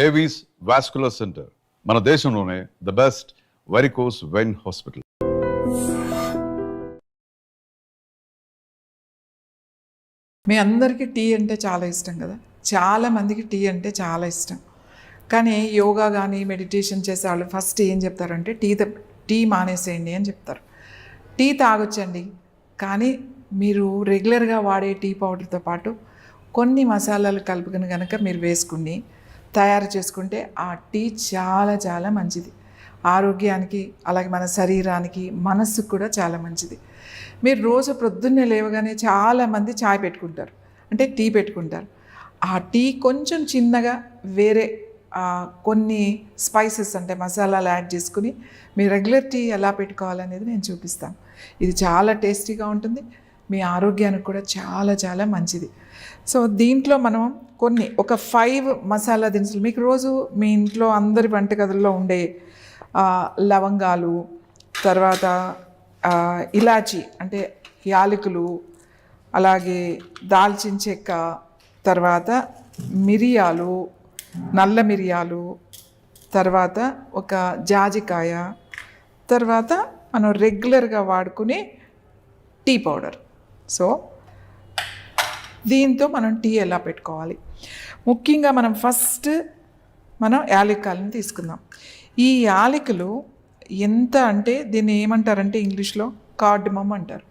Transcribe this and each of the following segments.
Avis vascular centre మన దేశంలోనే the best varicose vein hospital. మీ అందరికీ టీ అంటే చాలా ఇష్టం కదా, చాలా మందికి టీ అంటే చాలా ఇష్టం. కానీ యోగా కానీ మెడిటేషన్ చేసే వాళ్ళు ఫస్ట్ ఏం చెప్తారంటే టీ మానేసేయండి అని చెప్తారు. టీ తాగొచ్చండి, కానీ మీరు రెగ్యులర్గా వాడే టీ పౌడర్తో పాటు కొన్ని మసాలాలు కలుపుకొని కనుక మీరు వేసుకుని తయారు చేసుకుంటే ఆ టీ చాలా చాలా మంచిది. ఆరోగ్యానికి, అలాగే మన శరీరానికి, మనస్సుకు కూడా చాలా మంచిది. మీరు రోజు ప్రొద్దున్నే లేవగానే చాలామంది చాయ్ పెట్టుకుంటారు, అంటే టీ పెట్టుకుంటారు. ఆ టీ కొంచెం చిన్నగా వేరే కొన్ని స్పైసెస్ అంటే మసాలాలు యాడ్ చేసుకుని మీ రెగ్యులర్ టీ ఎలా పెట్టుకోవాలనేది నేను చూపిస్తాను. ఇది చాలా టేస్టీగా ఉంటుంది, మీ ఆరోగ్యానికి కూడా చాలా చాలా మంచిది. సో దీంట్లో మనం ఒక 5 మసాలా దినుసులు, మీకు రోజు మీ ఇంట్లో అందరి వంటగదుల్లో ఉండే లవంగాలు, తర్వాత ఇలాచి అంటే యాలకులు, అలాగే దాల్చిన చెక్క, తర్వాత మిరియాలు, నల్ల మిరియాలు, తర్వాత ఒక జాజికాయ, తర్వాత మనం రెగ్యులర్గా వాడుకునే టీ పౌడర్. సో దీంతో మనం టీ ఎలా పెట్టుకోవాలి, ముఖ్యంగా మనం ఫస్ట్ యాలక్కాయలను తీసుకుందాం. ఈ యాలకులు ఎంత అంటే దీన్ని ఏమంటారంటే ఇంగ్లీష్లో కార్డిమమ్ అంటారు.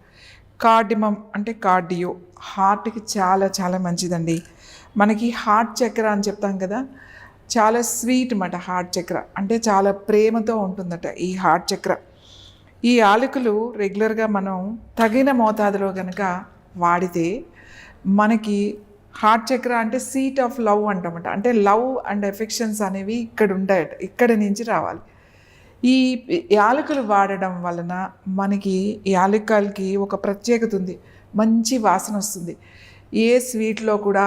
కార్డిమమ్ అంటే కార్డియో, హార్ట్కి చాలా చాలా మంచిదండి. మనకి హార్ట్ చక్ర అని చెప్తాం కదా, చాలా స్వీట్ అన్నమాట. హార్ట్ చక్ర అంటే చాలా ప్రేమతో ఉంటుందట ఈ హార్ట్ చక్ర. ఈ యాలకులు రెగ్యులర్గా మనం తగిన మోతాదులో కనుక వాడితే మనకి హార్ట్ చక్ర అంటే సీట్ ఆఫ్ లవ్ అంటామట. అంటే లవ్ అండ్ ఎఫెక్షన్స్ అనేవి ఇక్కడ ఉంటాయట, ఇక్కడ నుంచి రావాలి. ఈ యాలకులు వాడడం వలన మనకి యాలక్కాయలకి ఒక ప్రత్యేకత ఉంది, మంచి వాసన వస్తుంది. ఏ స్వీట్లో కూడా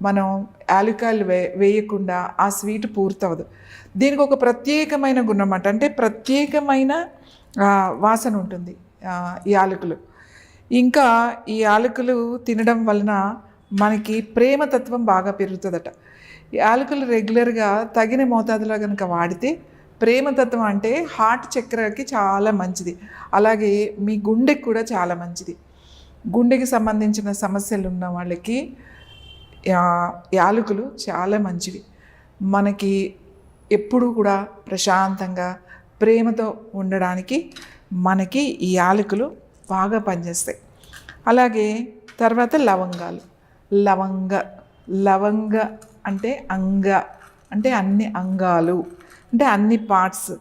మనం యాలక్కాయలు వేయకుండా ఆ స్వీట్ పూర్తవదు. దీనికి ఒక ప్రత్యేకమైన గుణం అన్నమాట, అంటే ప్రత్యేకమైన వాసన ఉంటుంది యాలకులు. ఇంకా ఈ యాలకులు తినడం వలన మనకి ప్రేమతత్వం బాగా పెరుగుతుందట. యాలకులు రెగ్యులర్గా తగిన మోతాదులో కనుక వాడితే ప్రేమతత్వం అంటే హార్ట్ చక్రకి చాలా మంచిది, అలాగే మీ గుండెకి కూడా చాలా మంచిది. గుండెకి సంబంధించిన సమస్యలు ఉన్న వాళ్ళకి యాలకులు చాలా మంచివి. మనకి ఎప్పుడూ కూడా ప్రశాంతంగా ప్రేమతో ఉండడానికి మనకి ఈ యాలకులు బాగా పనిచేస్తాయి. అలాగే తర్వాత లవంగాలు. లవంగ అంటే అంటే అన్ని అంగాలు, అంటే అన్ని పార్ట్స్.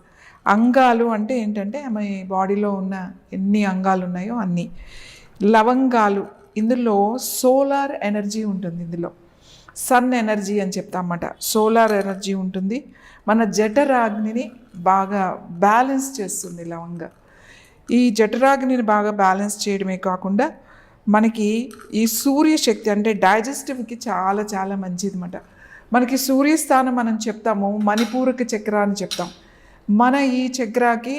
అంగాలు అంటే ఏంటంటే మన బాడీలో ఉన్న ఎన్ని అంగాలు ఉన్నాయో అన్నీ. లవంగాలు, ఇందులో సోలార్ ఎనర్జీ ఉంటుంది, ఇందులో సన్ ఎనర్జీ అని చెప్తామన్నమాట. సోలార్ ఎనర్జీ ఉంటుంది, మన జఠరాగ్నిని బాగా బ్యాలెన్స్ చేస్తుంది లవంగ. ఈ జఠరాగ్నిని బాగా బ్యాలెన్స్ చేయడమే కాకుండా మనకి ఈ సూర్యశక్తి అంటే డైజెస్టివ్కి చాలా చాలా మంచిది అన్నమాట. మనకి సూర్యస్థానం మనం చెప్తాము మణిపూరక చక్ర అని చెప్తాం. మన ఈ చక్రాకి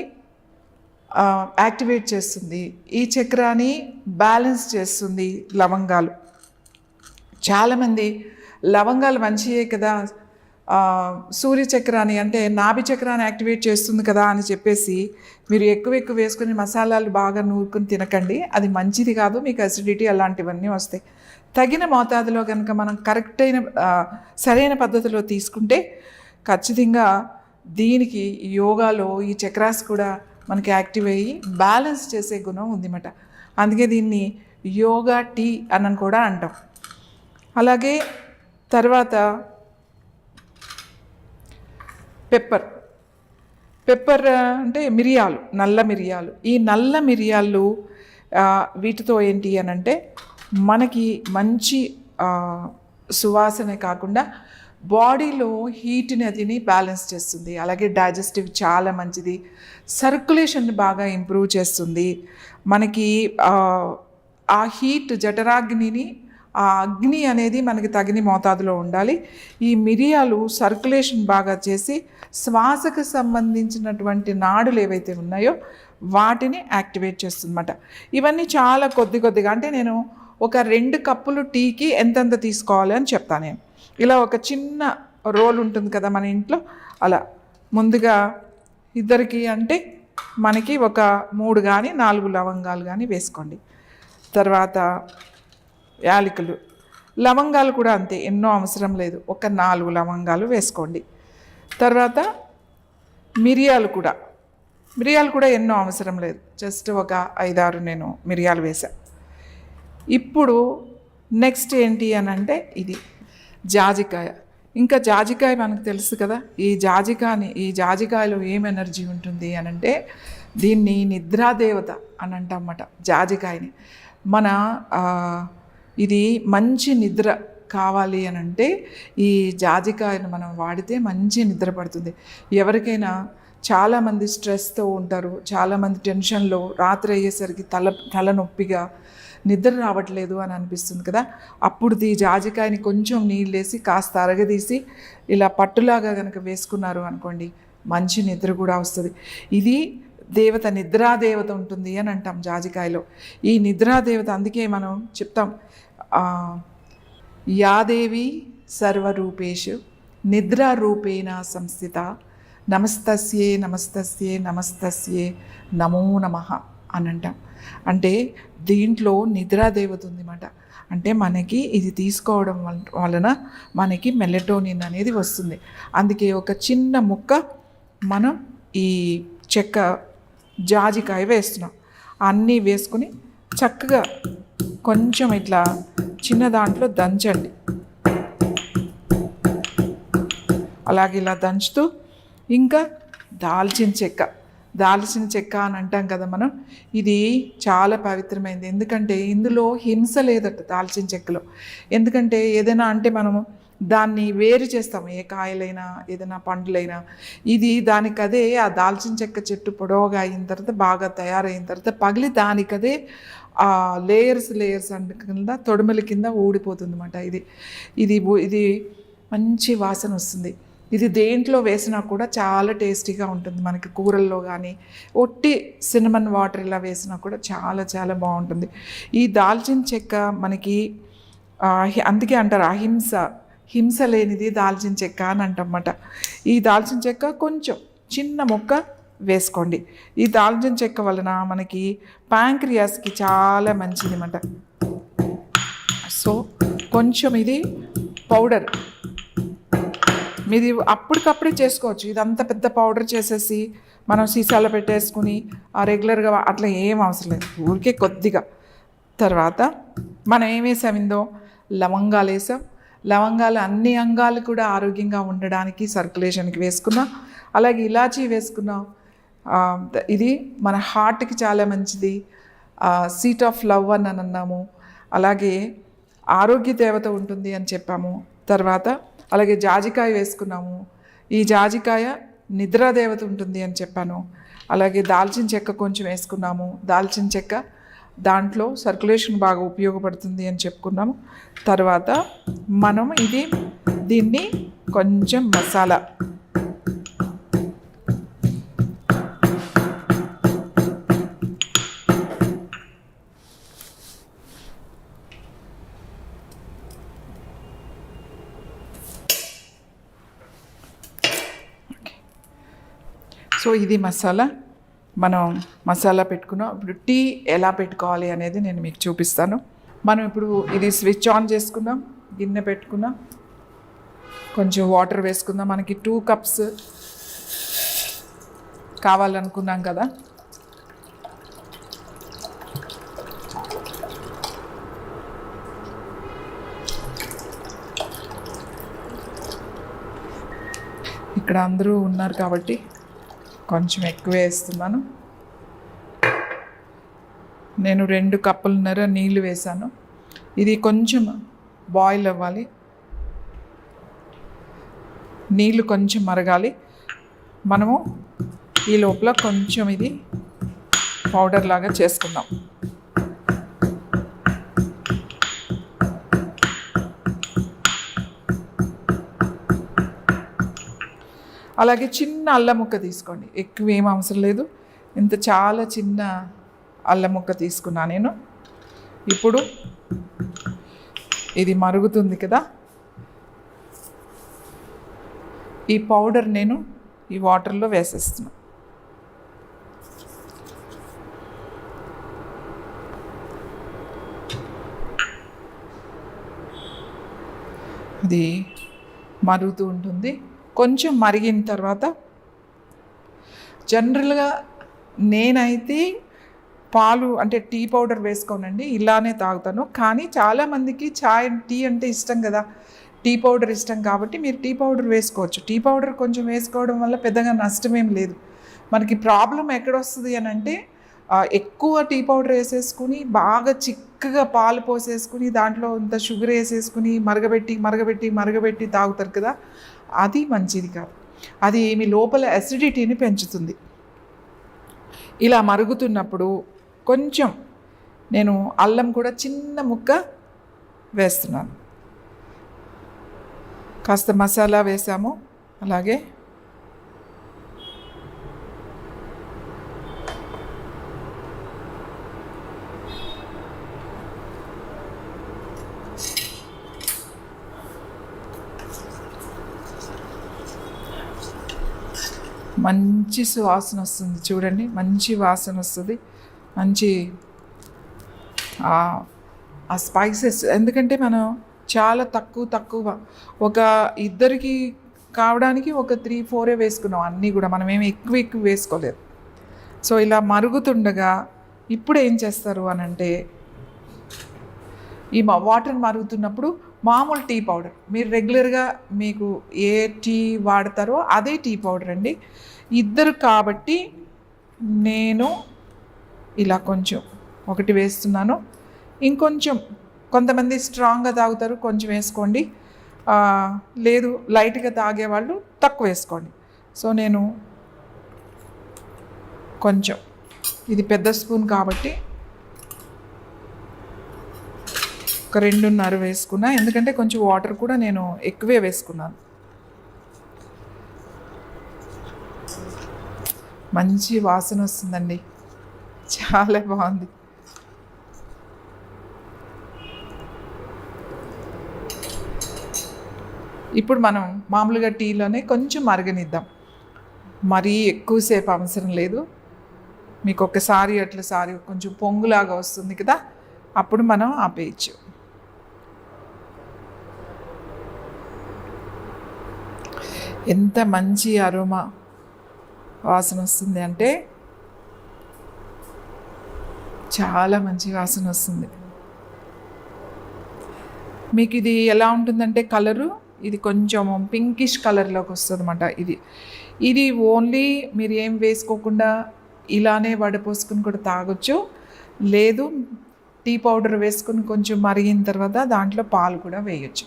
యాక్టివేట్ చేస్తుంది, ఈ చక్రాన్ని బ్యాలెన్స్ చేస్తుంది లవంగాలు. చాలామంది లవంగాలు మంచియే కదా, సూర్యచక్రాన్ని అంటే నాభి చక్రాన్ని యాక్టివేట్ చేస్తుంది కదా అని చెప్పేసి మీరు ఎక్కువ వేసుకుని మసాలాలు బాగా నూరుకుని తినకండి, అది మంచిది కాదు, మీకు అసిడిటీ అలాంటివన్నీ వస్తాయి. తగిన మోతాదులో కనుక మనం సరైన పద్ధతిలో తీసుకుంటే ఖచ్చితంగా దీనికి యోగాలో ఈ చక్రాస్ కూడా మనకి యాక్టివ్ అయ్యి బ్యాలెన్స్ చేసే గుణం ఉందన్నమాట. అందుకే దీన్ని యోగా టీ అని కూడా అంటాం. అలాగే తర్వాత పెప్పర్ అంటే మిరియాలు, నల్ల మిరియాలు. ఈ నల్ల మిరియాలు వీటితో ఏంటి అని అంటే మనకి మంచి సువాసనే కాకుండా బాడీలో హీట్ని అదిని బ్యాలెన్స్ చేస్తుంది. అలాగే డైజెస్టివ్ చాలా మంచిది, సర్క్యులేషన్ బాగా ఇంప్రూవ్ చేస్తుంది. మనకి ఆ హీట్ జఠరాగ్నిని, ఆ అగ్ని అనేది మనకి తగిన మోతాదులో ఉండాలి. ఈ మిరియాలు సర్క్యులేషన్ బాగా చేసి శ్వాసకు సంబంధించినటువంటి నాడులు ఏవైతే ఉన్నాయో వాటిని యాక్టివేట్ చేస్తుందన్నమాట. ఇవన్నీ చాలా కొద్దిగా, అంటే నేను ఒక 2 కప్పులు టీకి ఎంతెంత తీసుకోవాలి అని చెప్తాను నేను. ఇలా ఒక చిన్న రోల్ ఉంటుంది కదా మన ఇంట్లో, అలా ముందుగా ఇద్దరికి అంటే మనకి ఒక 3 కానీ 4 లవంగాలు కానీ వేసుకోండి. తర్వాత యాలకులు, లవంగాలు కూడా అంతే, ఎన్నో అవసరం లేదు, ఒక 4 లవంగాలు వేసుకోండి. తర్వాత మిరియాలు కూడా ఎన్నో అవసరం లేదు, జస్ట్ ఒక 5-6 నేను మిరియాలు వేసా. ఇప్పుడు నెక్స్ట్ ఏంటి అని అంటే ఇది జాజికాయ. ఇంకా జాజికాయ మనకు తెలుసు కదా, ఈ జాజికాయలో ఏం ఎనర్జీ ఉంటుంది అని అంటే దీన్ని నిద్రాదేవత అని అంటామన్నమాట జాజికాయని. మన ఇది మంచి నిద్ర కావాలి అని అంటే ఈ జాజికాయను మనం వాడితే మంచి నిద్ర పడుతుంది. ఎవరికైనా చాలామంది స్ట్రెస్తో ఉంటారు, చాలామంది టెన్షన్లో, రాత్రి అయ్యేసరికి తలనొప్పిగా నిద్ర రావట్లేదు అని అనిపిస్తుంది కదా, అప్పుడు ఈ జాజికాయని కొంచెం నీళ్ళు వేసి కాస్త అరగదీసి ఇలా పట్టులాగా కనుక వేసుకున్నారు అనుకోండి, మంచి నిద్ర కూడా వస్తుంది. ఇది దేవత, నిద్రాదేవత ఉంటుంది అని అంటాం జాజికాయలో. ఈ నిద్రాదేవత అందుకే మనం చెప్తాం, యాదేవి సర్వరూపేషు నిద్రారూపేణ సంస్థిత నమస్తస్యే నమస్తస్యే నమస్తస్యే నమో నమః అని అంటాం. అంటే దీంట్లో నిద్రాదేవత ఉందన్నమాట. అంటే మనకి ఇది తీసుకోవడం వలన మనకి మెలటోనిన్ అనేది వస్తుంది. అందుకే ఒక చిన్న ముక్క మనం ఈ చెక్క జాజికాయ వేస్తున్నాం. అన్నీ వేసుకుని చక్కగా కొంచెం ఇట్లా చిన్న దాంట్లో దంచండి. అలాగే ఇలా దంచుతూ ఇంకా దాల్చిన చెక్క అని అంటాం కదా మనం, ఇది చాలా పవిత్రమైనది. ఎందుకంటే ఇందులో హింస లేదట దాల్చిన చెక్కలో. ఎందుకంటే ఏదైనా అంటే మనము దాన్ని వేరు చేస్తాము, ఏ కాయలైనా ఏదైనా పండ్లైనా. ఇది దానికదే ఆ దాల్చిన చెక్క చెట్టు పొడవుగా అయిన తర్వాత బాగా తయారైన తర్వాత పగిలి దానికదే ఆ లేయర్స్ కింద తొడుమల కింద ఊడిపోతుంది అన్నమాట. ఇది మంచి వాసన వస్తుంది. ఇది దేంట్లో వేసినా కూడా చాలా టేస్టీగా ఉంటుంది. మనకి కూరల్లో కానీ ఒట్టి సినమన్ వాటర్ ఇలా వేసినా కూడా చాలా చాలా బాగుంటుంది. ఈ దాల్చిన చెక్క మనకి అందుకే అంటారు హింస లేనిది దాల్చిన చెక్క అని అంటమాట. ఈ దాల్చిన చెక్క కొంచెం చిన్న ముక్క వేసుకోండి. ఈ దాల్చిన చెక్క వలన మనకి ప్యాంక్రియాస్కి చాలా మంచిది అన్నమాట. సో కొంచెం ఇది పౌడర్ మీది అప్పటికప్పుడే చేసుకోవచ్చు. ఇదంతా పెద్ద పౌడర్ చేసేసి మనం సీసాలో పెట్టేసుకుని రెగ్యులర్గా అట్లా ఏం అవసరం లేదు, ఊరికే కొద్దిగా. తర్వాత మనం ఏం వేసామిందో లవంగాలు వేసాం. లవంగాలు అన్ని అంగాలు కూడా ఆరోగ్యంగా ఉండడానికి సర్క్యులేషన్కి వేసుకున్నాం. అలాగే ఇలాచీ వేసుకున్నాం. ఇది మన హార్ట్కి చాలా మంచిది, సీట్ ఆఫ్ లవ్ అని అన్నాము. అలాగే ఆరోగ్య దేవత ఉంటుంది అని చెప్పాము. తర్వాత అలాగే జాజికాయ వేసుకున్నాము. ఈ జాజికాయ నిద్రాదేవత ఉంటుంది అని చెప్పాను. అలాగే దాల్చిన చెక్క కొంచెం వేసుకున్నాము. దాల్చిన చెక్క దాంట్లో సర్క్యులేషన్ బాగా ఉపయోగపడుతుంది అని చెప్పుకున్నాము. తర్వాత మనం దీన్ని కొంచెం మసాలా సో ఇది మనం మసాలా పెట్టుకున్నాం. ఇప్పుడు టీ ఎలా పెట్టుకోవాలి అనేది నేను మీకు చూపిస్తాను. మనం ఇప్పుడు ఇది స్విచ్ ఆన్ చేసుకుందాం, గిన్నె పెట్టుకుందాం, కొంచెం వాటర్ వేసుకుందాం. మనకి 2 కప్స్ కావాలనుకున్నాం కదా. ఇక్కడ అందరూ ఉన్నారు కాబట్టి కొంచెం ఎక్కువ వేస్తున్నాను. నేను 2 కప్పులన్నర నీళ్ళు వేసాను. ఇది కొంచెం బాయిల్ అవ్వాలి, నీళ్ళు కొంచెం మరగాలి. మనము ఈ లోపల కొంచెం ఇది పౌడర్ లాగా చేసుకుందాం. అలాగే చిన్న అల్లం ముక్క తీసుకోండి, ఎక్కువ ఏం అవసరం లేదు. ఇంత చాలా చిన్న అల్లం ముక్క తీసుకున్నా నేను. ఇప్పుడు ఇది మరుగుతుంది కదా, ఈ పౌడర్ నేను ఈ వాటర్లో వేసేస్తున్నాను. అది మరుగుతూ ఉంటుంది. కొంచెం మరిగిన తర్వాత జనరల్గా నేనైతే పాలు అంటే టీ పౌడర్ వేసుకోనండి, ఇలానే తాగుతాను. కానీ చాలామందికి టీ అంటే ఇష్టం కదా, టీ పౌడర్ ఇష్టం కాబట్టి మీరు టీ పౌడర్ వేసుకోవచ్చు. టీ పౌడర్ కొంచెం వేసుకోవడం వల్ల పెద్దగా నష్టమేం లేదు. మనకి ప్రాబ్లం ఎక్కడొస్తుంది అని అంటే ఎక్కువ టీ పౌడర్ వేసేసుకుని బాగా చిక్కగా పాలు పోసేసుకుని దాంట్లో ఇంత షుగర్ వేసేసుకుని మరగబెట్టి తాగుతారు కదా, అది మంచిది కాదు. అది మీ లోపల అసిడిటీని పెంచుతుంది. ఇలా మరుగుతున్నప్పుడు కొంచెం నేను అల్లం కూడా చిన్న ముక్క వేస్తున్నాను. కాస్త మసాలా వేసాము. అలాగే మంచి సువాసన వస్తుంది చూడండి, మంచి వాసన వస్తుంది. మంచి ఆ స్పైసెస్, ఎందుకంటే మనం చాలా తక్కువ ఒక ఇద్దరికి కావడానికి ఒక 3-4 వేసుకున్నాం. అన్నీ కూడా మనం ఏమి ఎక్కువ వేసుకోలేదు. సో ఇలా మరుగుతుండగా ఇప్పుడు ఏం చేస్తారు అని అంటే, ఈ వాటర్ మరుగుతున్నప్పుడు మామూలు టీ పౌడర్, మీరు రెగ్యులర్గా మీకు ఏ టీ వాడతారో అదే టీ పౌడర్ అండి. ఇద్దరు కాబట్టి నేను ఇలా కొంచెం ఒకటి వేస్తున్నాను. ఇంకొంచెం కొంతమంది స్ట్రాంగ్గా తాగుతారు, కొంచెం వేసుకోండి. లేదు లైట్గా తాగేవాళ్ళు తక్కువ వేసుకోండి. సో నేను కొంచెం, ఇది పెద్ద స్పూన్ కాబట్టి ఒక 2.5 వేసుకున్నా, ఎందుకంటే కొంచెం వాటర్ కూడా నేను ఎక్కువే వేసుకున్నాను. మంచి వాసన వస్తుందండి, చాలా బాగుంది. ఇప్పుడు మనం మామూలుగా టీలోనే కొంచెం మరగనిద్దాం, మరీ ఎక్కువసేపు అవసరం లేదు. మీకు ఒకసారి కొంచెం పొంగులాగా వస్తుంది కదా, అప్పుడు మనం ఆపేయచ్చు. ఎంత మంచి అరోమా వాసన వస్తుంది అంటే, చాలా మంచి వాసన వస్తుంది. మీకు ఇది ఎలా ఉంటుందంటే కలరు, ఇది కొంచెం పింకిష్ కలర్లోకి వస్తుంది అన్నమాట. ఇది ఓన్లీ మీరు ఏం వేసుకోకుండా ఇలానే వడపోసుకుని కూడా తాగొచ్చు. లేదు టీ పౌడర్ వేసుకుని కొంచెం మరిగిన తర్వాత దాంట్లో పాలు కూడా వేయచ్చు.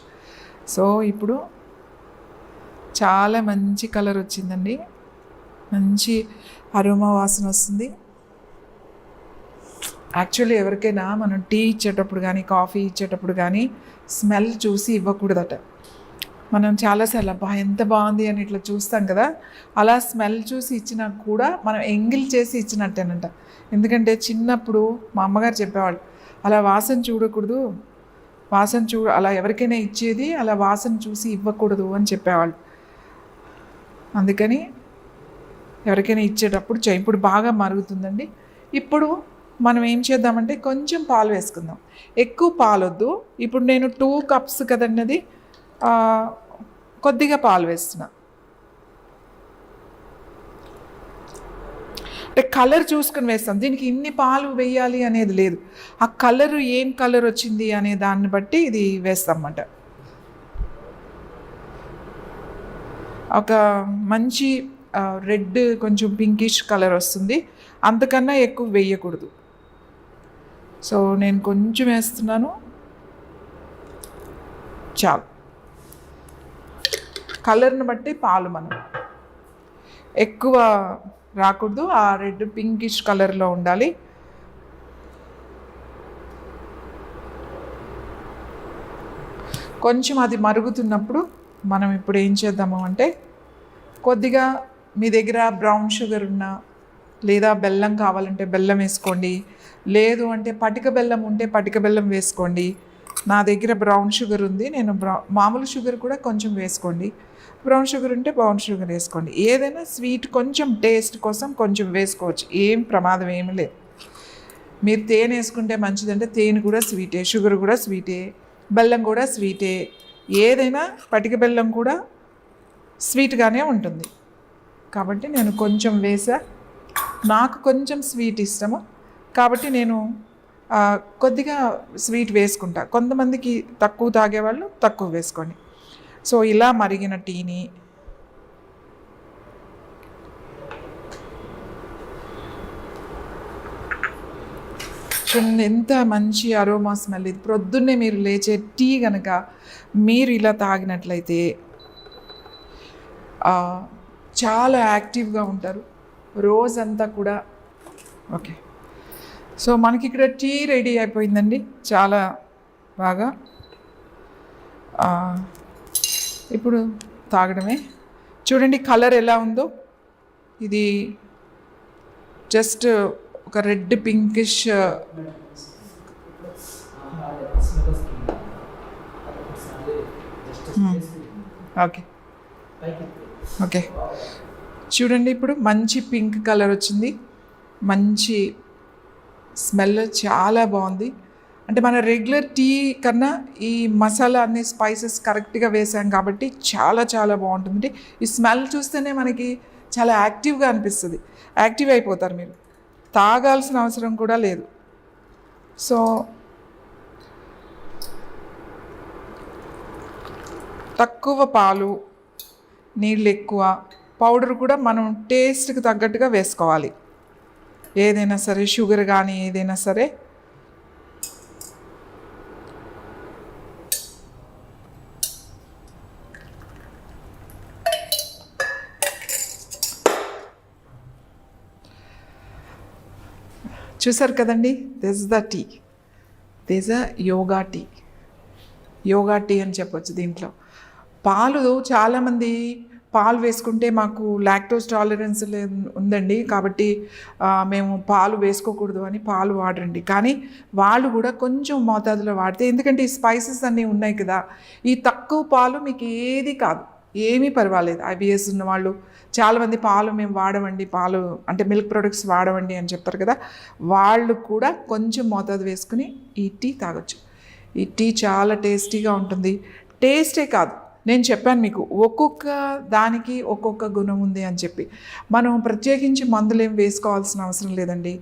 సో ఇప్పుడు చాలా మంచి కలర్ వచ్చిందండి, మంచి అరోమా వాసన వస్తుంది. యాక్చువల్లీ ఎవరికైనా మనం టీ ఇచ్చేటప్పుడు కానీ కాఫీ ఇచ్చేటప్పుడు కానీ స్మెల్ చూసి ఇవ్వకూడదట. మనం చాలాసార్లు అబ్బా ఎంత బాగుంది అని ఇట్లా చూస్తాం కదా, అలా స్మెల్ చూసి ఇచ్చినా కూడా మనం ఎంగిల్ చేసి ఇచ్చినట్టేనంట. ఎందుకంటే చిన్నప్పుడు మా అమ్మగారు చెప్పేవాళ్ళు, అలా వాసన చూడకూడదు, అలా ఎవరికైనా ఇచ్చేది అలా వాసన చూసి ఇవ్వకూడదు అని చెప్పేవాళ్ళు. అందుకని ఎవరికైనా ఇచ్చేటప్పుడు ఇప్పుడు బాగా మరుగుతుందండి. ఇప్పుడు మనం ఏం చేద్దామంటే కొంచెం పాలు వేసుకుందాం, ఎక్కువ పాలు వద్దు. ఇప్పుడు నేను 2 కప్స్ కదండి, అది కొద్దిగా పాలు వేస్తున్నా. అంటే కలర్ చూసుకొని వేస్తాం, దీనికి ఇన్ని పాలు వేయాలి అనేది లేదు. ఆ కలరు ఏం కలర్ వచ్చింది అనే దాన్ని బట్టి ఇది వేస్తాం అన్నమాట. ఒక మంచి రెడ్ కొంచెం పింకిష్ కలర్ వస్తుంది, అంతకన్నా ఎక్కువ వేయకూడదు. సో నేను కొంచెం వేస్తున్నాను, చాలు. కలర్ని బట్టి పాలు మనం ఎక్కువ రాకూడదు, ఆ రెడ్ పింకిష్ కలర్లో ఉండాలి. కొంచెం అది మరుగుతున్నప్పుడు మనం ఇప్పుడు ఏం చేద్దాము అంటే, కొద్దిగా మీ దగ్గర బ్రౌన్ షుగర్ ఉన్నా లేదా బెల్లం కావాలంటే బెల్లం వేసుకోండి, లేదు అంటే పటిక బెల్లం ఉంటే పటిక బెల్లం వేసుకోండి. నా దగ్గర బ్రౌన్ షుగర్ ఉంది, నేను మామూలు షుగర్ కూడా కొంచెం వేసుకోండి. బ్రౌన్ షుగర్ ఉంటే బ్రౌన్ షుగర్ వేసుకోండి. ఏదైనా స్వీట్ కొంచెం టేస్ట్ కోసం కొంచెం వేసుకోవచ్చు, ఏం ప్రమాదం ఏమీ లేదు. మీరు తేనె వేసుకుంటే మంచిదంటే తేనె కూడా స్వీటే, షుగర్ కూడా స్వీటే, బెల్లం కూడా స్వీటే. ఏదైనా పటిక బెల్లం కూడా స్వీట్గానే ఉంటుంది. కాబట్టి నేను కొంచెం వేసా. నాకు కొంచెం స్వీట్ ఇష్టము కాబట్టి నేను కొద్దిగా స్వీట్ వేసుకుంటా. కొంతమందికి తక్కువ తాగేవాళ్ళు తక్కువ వేసుకోండి. సో ఇలా మరిగిన టీని చూడండి, ఎంత మంచి అరోమా స్మెల్. ఇది ప్రొద్దున్నే మీరు లేచే టీ కనుక మీరు ఇలా తాగినట్లయితే చాలా యాక్టివ్గా ఉంటారు రోజంతా కూడా. ఓకే, సో మనకి ఇక్కడ టీ రెడీ అయిపోయిందండి, చాలా బాగా. ఇప్పుడు తాగడమే. చూడండి కలర్ ఎలా ఉందో. ఇది జస్ట్ ఒక రెడ్ పింకిష్ ఓకే ఓకే చూడండి, ఇప్పుడు మంచి పింక్ కలర్ వచ్చింది, మంచి స్మెల్ చాలా బాగుంది. అంటే మన రెగ్యులర్ టీ కన్నా ఈ మసాలా అన్ని స్పైసెస్ కరెక్ట్గా వేసాం కాబట్టి చాలా చాలా బాగుంటుంది. ఈ స్మెల్ చూస్తేనే మనకి చాలా యాక్టివ్గా అనిపిస్తుంది, యాక్టివ్ అయిపోతారు మీరు, తాగాల్సిన అవసరం కూడా లేదు. సో తక్కువ పాలు, నీళ్ళు ఎక్కువ, పౌడర్ కూడా మనం టేస్ట్కి తగ్గట్టుగా వేసుకోవాలి. ఏదైనా సరే, షుగర్ కానీ ఏదైనా సరే. చూసారు కదండి, this is the tea, this a yoga tea. Yoga tea అని చెప్పొచ్చు. దీంట్లో పాలు చాలామంది పాలు వేసుకుంటే మాకు లాక్టోస్ టాలరెన్స్ ఉందండి కాబట్టి మేము పాలు వేసుకోకూడదు అని పాలు వాడరండి. కానీ వాళ్ళు కూడా కొంచెం మోతాదులో వాడితే, ఎందుకంటే ఈ స్పైసెస్ అన్నీ ఉన్నాయి కదా, ఈ తక్కువ పాలు మీకు ఏది కాదు, ఏమీ పర్వాలేదు. ఐబిఎస్ ఉన్నవాళ్ళు చాలామంది పాలు మేము వాడమండి, పాలు అంటే మిల్క్ ప్రొడక్ట్స్ వాడమండి అని చెప్తారు కదా, వాళ్ళు కూడా కొంచెం మోతాదు వేసుకుని ఈ టీ తాగొచ్చు. ఈ టీ చాలా టేస్టీగా ఉంటుంది. టేస్టే కాదు, నేను చెప్పాను మీకు ఒక్కొక్క దానికి ఒక్కొక్క గుణం ఉంది అని చెప్పి. మనం ప్రత్యేకించి మందులు ఏం వేసుకోవాల్సిన అవసరం లేదండి.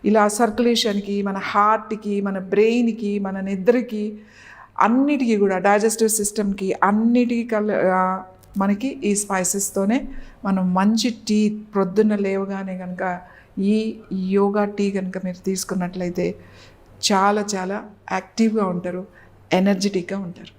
ఇలా సర్క్యులేషన్కి, మన హార్ట్కి, మన బ్రెయిన్కి, మన నిద్రకి, అన్నిటికీ కూడా డైజెస్టివ్ సిస్టమ్కి అన్నిటికీ మనకి ఈ స్పైసెస్తోనే మనం మంచి టీ ప్రొద్దున్న లేవగానే కనుక ఈ యోగా టీ కనుక మీరు తీసుకున్నట్లయితే చాలా చాలా యాక్టివ్గా ఉంటారు, ఎనర్జెటిక్గా ఉంటారు.